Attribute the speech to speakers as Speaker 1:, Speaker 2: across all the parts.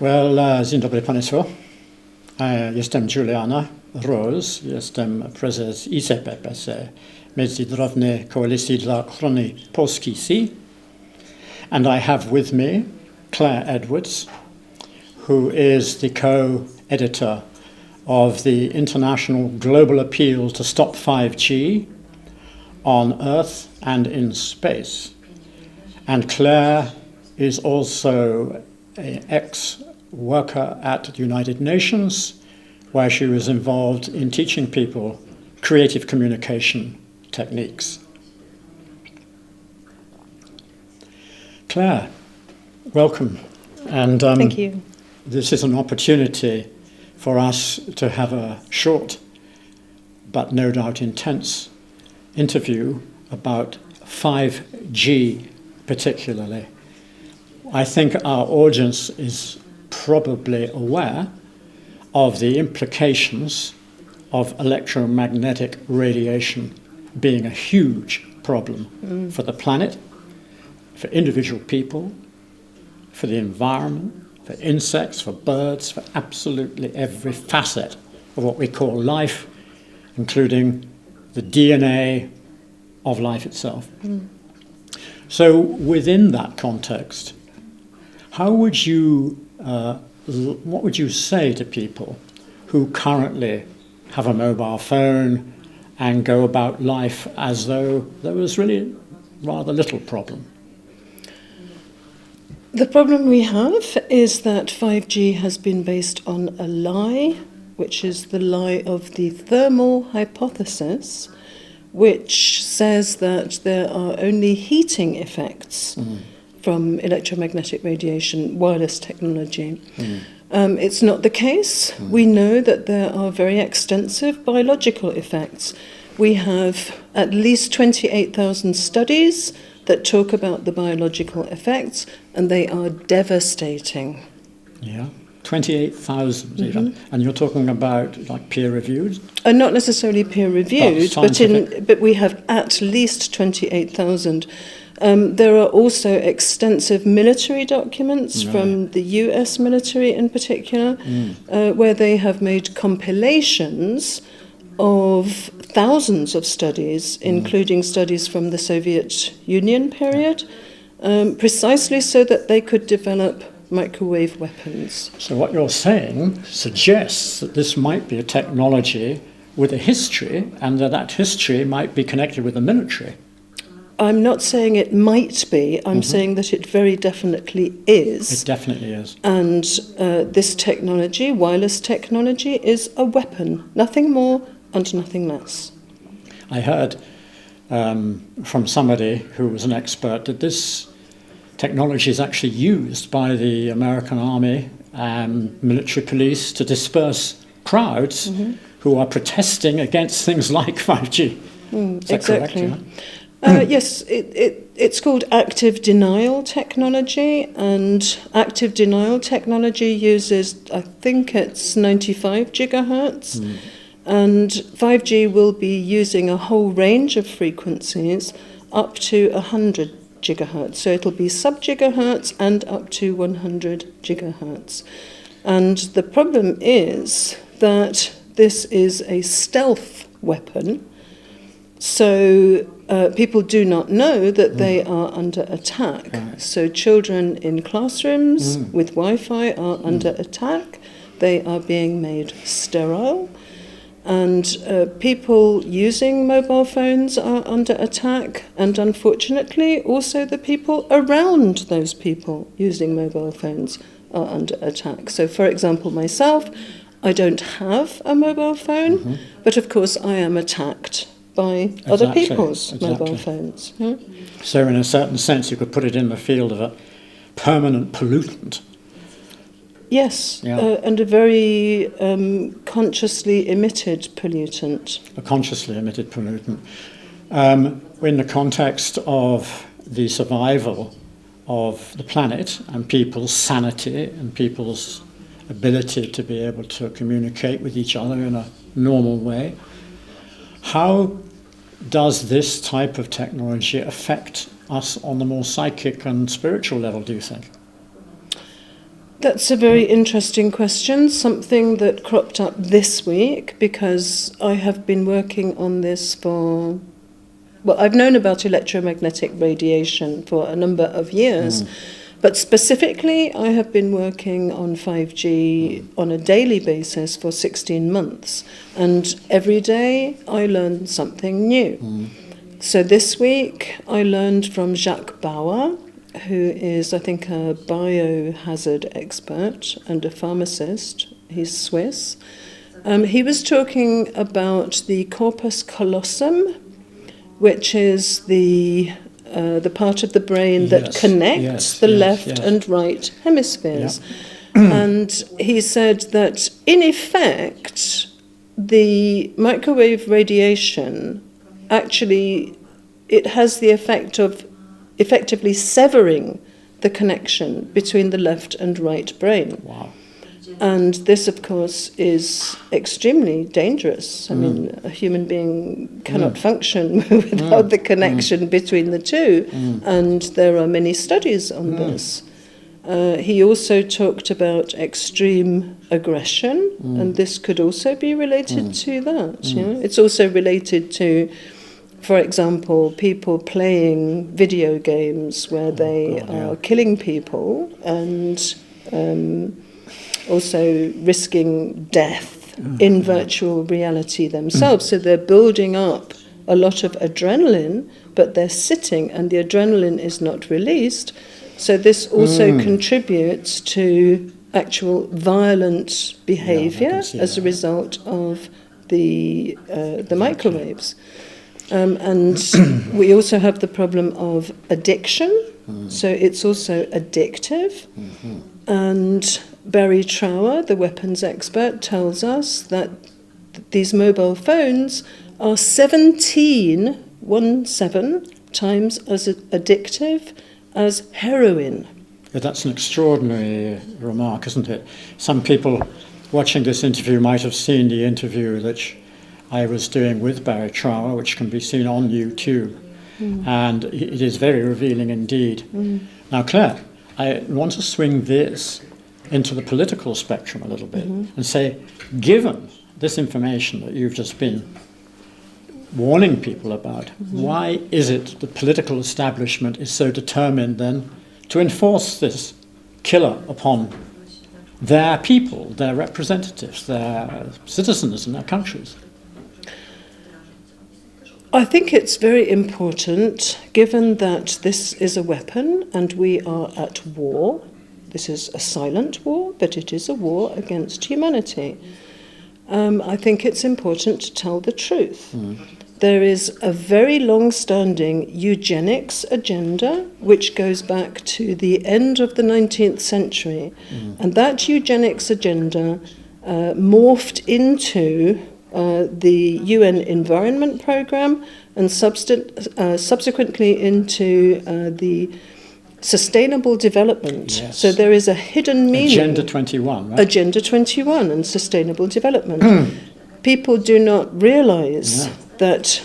Speaker 1: Well, dzień dobry Państwu. Jestem Julian Rose, jestem prezes ICPPC, Międzynarodowej Koalicji dla Ochrony Polskiej Wsi. And I have with me Claire Edwards, who is the co-editor of the International Global Appeal to Stop 5G on Earth and in Space. And Claire is also an ex-worker at the United Nations, where she was involved in teaching people creative communication techniques. Claire, welcome. And
Speaker 2: thank you.
Speaker 1: This is an opportunity for us to have a short, but no doubt intense, interview about 5G particularly. I think our audience is probably aware of the implications of electromagnetic radiation being a huge problem for the planet, for individual people, for the environment, for insects, for birds, for absolutely every facet of what we call life, including the DNA of life itself. So within that context, how would you, what would you say to people who currently have a mobile phone and go about life as though there was really rather little problem?
Speaker 2: The problem we have is that 5G has been based on a lie, which is the lie of the thermal hypothesis, which says that there are only heating effects from electromagnetic radiation, wireless technology. It's not the case. We know that there are very extensive biological effects. We have at least 28,000 studies that talk about the biological effects, and they are devastating.
Speaker 1: Yeah, 28,000 even. And you're talking about like peer-reviewed?
Speaker 2: Not necessarily peer-reviewed, but we have at least 28,000. There are also extensive military documents from the US military in particular, where they have made compilations of thousands of studies, including studies from the Soviet Union period, precisely so that they could develop microwave weapons.
Speaker 1: So what you're saying suggests that this might be a technology with a history, and that history might be connected with the military.
Speaker 2: I'm not saying it might be, I'm saying that it very definitely is.
Speaker 1: It definitely is.
Speaker 2: And this technology, wireless technology, is a weapon, nothing more and nothing less.
Speaker 1: I heard from somebody who was an expert that this technology is actually used by the American Army and military police to disperse crowds who are protesting against things like 5G. Is that
Speaker 2: exactly.
Speaker 1: correct? Yeah?
Speaker 2: Yes, it's called active denial technology, and active denial technology uses, I think it's 95 gigahertz, and 5G will be using a whole range of frequencies up to 100 gigahertz. So it'll be sub-gigahertz and up to 100 gigahertz. And the problem is that this is a stealth weapon, so people do not know that they are under attack. Right. So children in classrooms with Wi-Fi are under attack. They are being made sterile. And people using mobile phones are under attack. And unfortunately, also the people around those people using mobile phones are under attack. So, for example, myself, I don't have a mobile phone, but of course I am attacked by other people's mobile phones.
Speaker 1: So in a certain sense you could put it in the field of a permanent pollutant.
Speaker 2: Yes, and a very consciously emitted pollutant.
Speaker 1: A consciously emitted pollutant. In the context of the survival of the planet and people's sanity and people's ability to be able to communicate with each other in a normal way, how does this type of technology affect us on the more psychic and spiritual level, do you think?
Speaker 2: That's a very interesting question, something that cropped up this week because I have been working on this for, well, I've known about electromagnetic radiation for a number of years, but specifically I have been working on 5G on a daily basis for 16 months, and every day I learn something new. So this week I learned from Jacques Bauer, who is, I think, a biohazard expert and a pharmacist. He's Swiss. He was talking about the corpus callosum, which is the part of the brain that connects the left and right hemispheres. And he said that, in effect, the microwave radiation actually, it has the effect of effectively severing the connection between the left and right brain.
Speaker 1: Wow.
Speaker 2: And this, of course, is extremely dangerous. I mean, a human being cannot function without the connection between the two. And there are many studies on this. He also talked about extreme aggression, and this could also be related to that. You know? It's also related to, for example, people playing video games where they are killing people and also risking death in virtual reality themselves. So they're building up a lot of adrenaline, but they're sitting and the adrenaline is not released. So this also contributes to actual violent behavior as a result of the microwaves. And we also have the problem of addiction, so it's also addictive. And Barry Trower, the weapons expert, tells us that these mobile phones are 17 times as addictive as heroin.
Speaker 1: Yeah, that's an extraordinary remark, isn't it? Some people watching this interview might have seen the interview that I was doing with Barry Trower, which can be seen on YouTube, and it is very revealing indeed. Now, Claire, I want to swing this into the political spectrum a little bit and say, given this information that you've just been warning people about, why is it the political establishment is so determined then to enforce this killer upon their people, their representatives, their citizens in their countries?
Speaker 2: I think it's very important, given that this is a weapon and we are at war. This is a silent war, but it is a war against humanity. I think it's important to tell the truth. There is a very long-standing eugenics agenda, which goes back to the end of the 19th century. And that eugenics agenda morphed into the UN Environment Programme and subsequently into the Sustainable Development.
Speaker 1: Yes.
Speaker 2: So there is a hidden meaning.
Speaker 1: Agenda 21, right?
Speaker 2: Agenda 21 and Sustainable Development. People do not realise that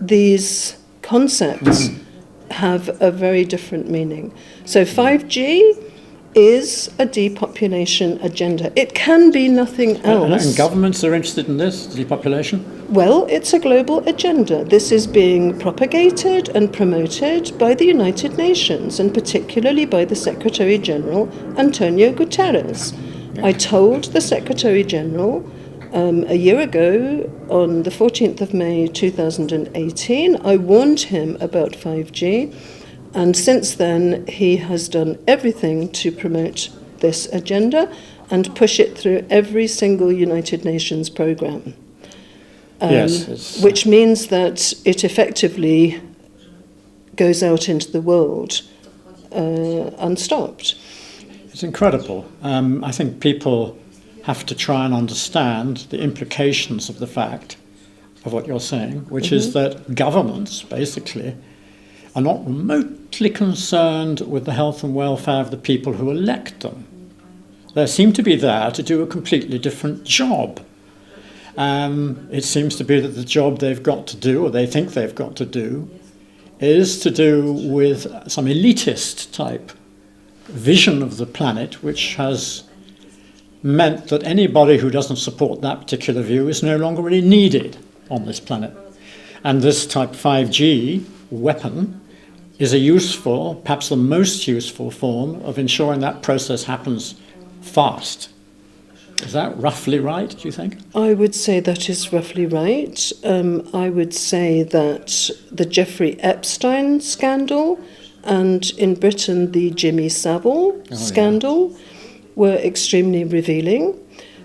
Speaker 2: these concepts have a very different meaning. So 5G is a depopulation agenda. It can be nothing else.
Speaker 1: And governments are interested in this, depopulation?
Speaker 2: Well, it's a global agenda. This is being propagated and promoted by the United Nations, and particularly by the Secretary General, Antonio Guterres. I told the Secretary General a year ago, on the 14th of May 2018, I warned him about 5G, and since then he has done everything to promote this agenda and push it through every single United Nations programme. Which means that it effectively goes out into the world unstopped.
Speaker 1: It's incredible. I think people have to try and understand the implications of the fact of what you're saying, which is that governments, basically, are not remotely concerned with the health and welfare of the people who elect them. They seem to be there to do a completely different job. It seems to be that the job they've got to do, or they think they've got to do, is to do with some elitist type vision of the planet which has meant that anybody who doesn't support that particular view is no longer really needed on this planet. And this type 5G weapon is a useful, perhaps the most useful form of ensuring that process happens fast. Is that roughly right, do you think?
Speaker 2: I would say that is roughly right. I would say that the Jeffrey Epstein scandal and in Britain the Jimmy Savile scandal were extremely revealing.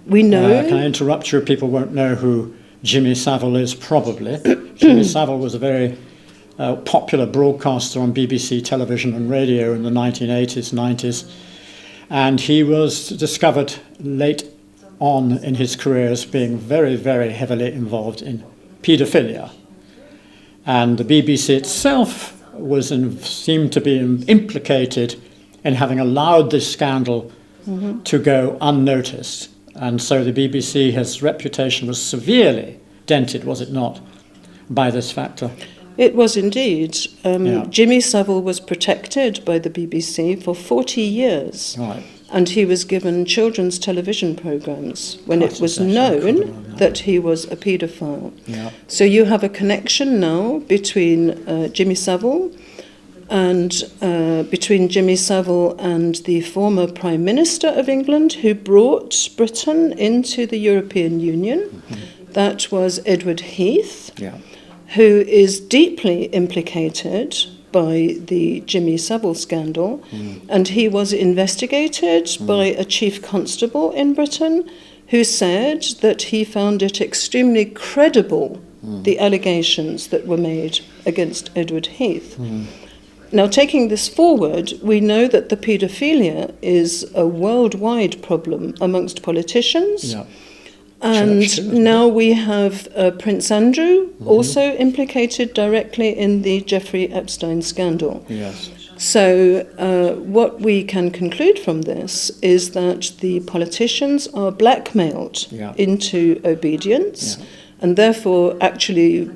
Speaker 2: We know...
Speaker 1: Can I interrupt you? People won't know who Jimmy Savile is, probably. Jimmy Savile was a very popular broadcaster on BBC television and radio in the 1980s, 90s. And he was discovered late on in his career as being very, very heavily involved in paedophilia. And the BBC itself seemed to be implicated in having allowed this scandal to go unnoticed. And so the BBC's reputation was severely dented, was it not, by this factor?
Speaker 2: It was indeed. Jimmy Savile was protected by the BBC for 40 years.
Speaker 1: Right.
Speaker 2: And he was given children's television programmes when it was known that he was a paedophile.
Speaker 1: Yeah.
Speaker 2: So you have a connection now between Jimmy Savile and the former Prime Minister of England who brought Britain into the European Union. Mm-hmm. That was Edward Heath, who is deeply implicated by the Jimmy Savile scandal, and he was investigated by a chief constable in Britain who said that he found it extremely credible, the allegations that were made against Edward Heath. Now, taking this forward, we know that the paedophilia is a worldwide problem amongst politicians.
Speaker 1: Yeah.
Speaker 2: And now we have Prince Andrew also implicated directly in the Jeffrey Epstein scandal.
Speaker 1: Yes.
Speaker 2: So what we can conclude from this is that the politicians are blackmailed into obedience, and therefore actually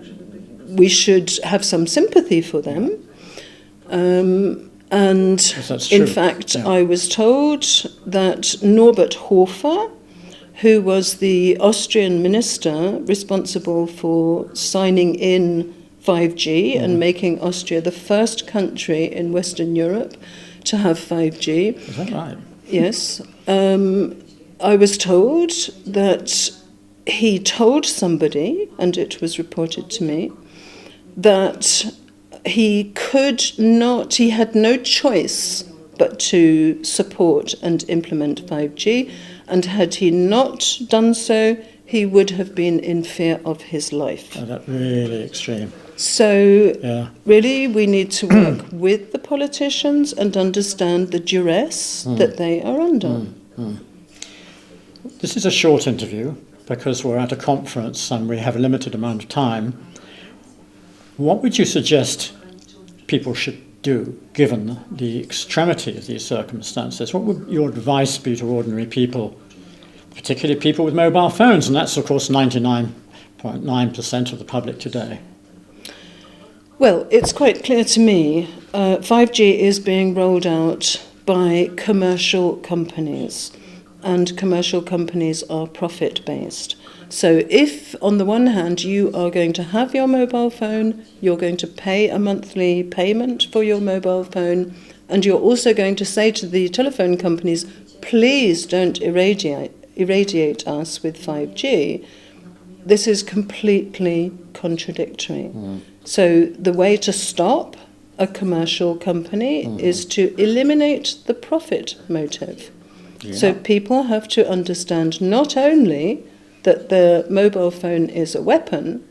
Speaker 2: we should have some sympathy for them. And in fact, I was told that Norbert Hofer, who was the Austrian Minister responsible for signing in 5G and making Austria the first country in Western Europe to have 5G.
Speaker 1: Is that right?
Speaker 2: Yes. I was told that he told somebody, and it was reported to me, that he had no choice but to support and implement 5G, and had he not done so, he would have been in fear of his life.
Speaker 1: Oh, that's really extreme.
Speaker 2: So, really, we need to work with the politicians and understand the duress that they are under.
Speaker 1: This is a short interview because we're at a conference and we have a limited amount of time. What would you suggest people should do, given the extremity of these circumstances? What would your advice be to ordinary people, particularly people with mobile phones? And that's, of course, 99.9% of the public today.
Speaker 2: Well, it's quite clear to me 5G is being rolled out by commercial companies, and commercial companies are profit-based. So if, on the one hand, you are going to have your mobile phone, you're going to pay a monthly payment for your mobile phone, and you're also going to say to the telephone companies, please don't irradiate us with 5G, this is completely contradictory. So the way to stop a commercial company is to eliminate the profit motive. So people have to understand not only that the mobile phone is a weapon,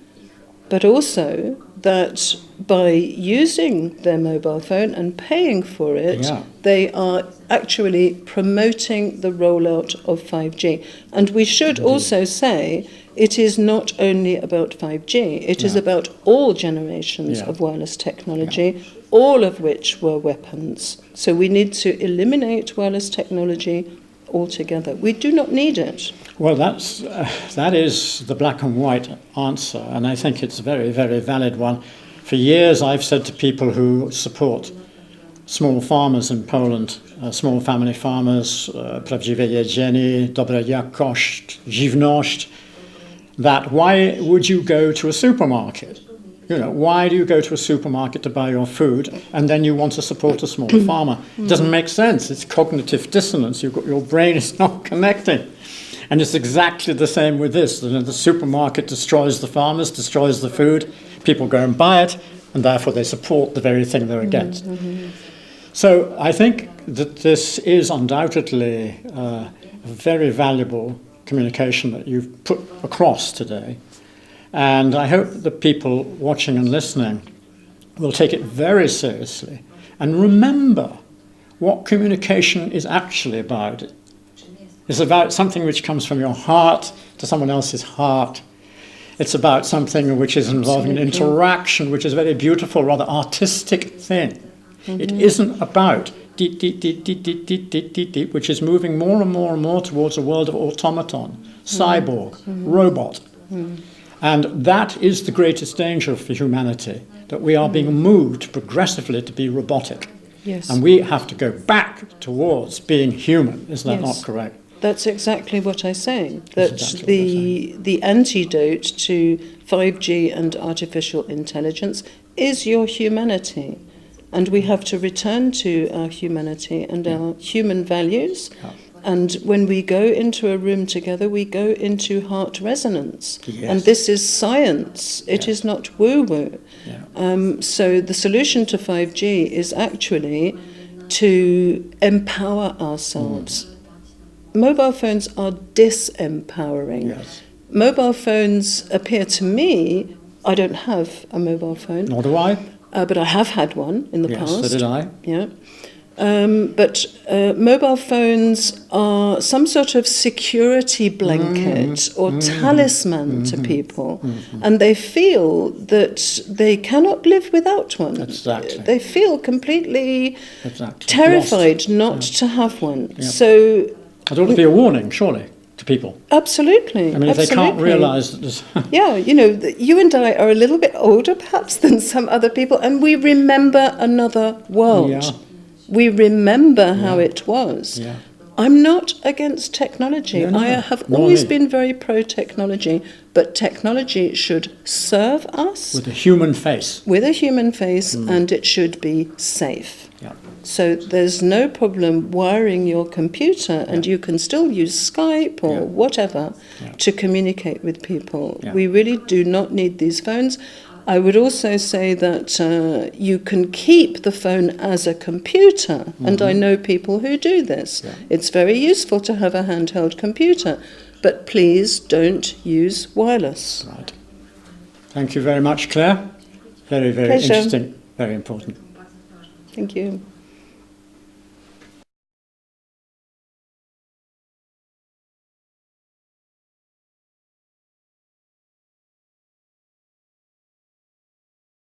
Speaker 2: but also that by using their mobile phone and paying for it, they are actually promoting the rollout of 5G. And we should also say it is not only about 5G, it is about all generations of wireless technology, all of which were weapons. So we need to eliminate wireless technology altogether. We do not need it.
Speaker 1: Well, that is the black and white answer, and I think it's a very, very valid one. For years I've said to people who support small farmers in Poland, small family farmers, prawdziwe jedzenie, dobra jakość, żywność, that why would you go to a supermarket? You know, why do you go to a supermarket to buy your food and then you want to support a small farmer? It doesn't make sense. It's cognitive dissonance. Your brain is not connecting. And it's exactly the same with this. The supermarket destroys the farmers, destroys the food. People go and buy it, and therefore they support the very thing they're against. So I think that this is undoubtedly a very valuable communication that you've put across today. And I hope that the people watching and listening will take it very seriously and remember what communication is actually about. It's about something which comes from your heart to someone else's heart. It's about something which is involving an interaction, which is a very beautiful, rather artistic thing. It isn't about deep, which is moving more and more and more towards a world of automaton, cyborg, robot. And that is the greatest danger for humanity, that we are being moved progressively to be robotic.
Speaker 2: Yes.
Speaker 1: And we have to go back towards being human. Is that not correct?
Speaker 2: That's exactly what I'm saying. That the antidote to 5G and artificial intelligence is your humanity. And we have to return to our humanity and our human values. Yeah. And when we go into a room together, we go into heart resonance. Yes. And this is science. It is not woo-woo. Yeah. So the solution to 5G is actually to empower ourselves. Mobile phones are disempowering. Yes. Mobile phones appear to me, I don't have a mobile phone.
Speaker 1: Nor do I.
Speaker 2: But I have had one in the past.
Speaker 1: Yes, so did I.
Speaker 2: Yeah. But mobile phones are some sort of security blanket or talisman to people. And they feel that they cannot live without one.
Speaker 1: Exactly.
Speaker 2: They feel completely terrified not to have one. Yep. So
Speaker 1: it ought to be a warning, surely, to people.
Speaker 2: Absolutely.
Speaker 1: I mean, if they can't realise that there's...
Speaker 2: Yeah, you know, you and I are a little bit older, perhaps, than some other people, and we remember another world. Yeah. We remember how it was. Yeah. I'm not against technology. I have always been very pro-technology, but technology should serve us.
Speaker 1: With a human face.
Speaker 2: With a human face, and it should be safe. Yeah. So there's no problem wiring your computer, and you can still use Skype or whatever to communicate with people. Yeah. We really do not need these phones. I would also say that you can keep the phone as a computer, and I know people who do this. Yeah. It's very useful to have a handheld computer, but please don't use wireless.
Speaker 1: Right. Thank you very much, Claire. Very, very interesting, very important.
Speaker 2: Thank you.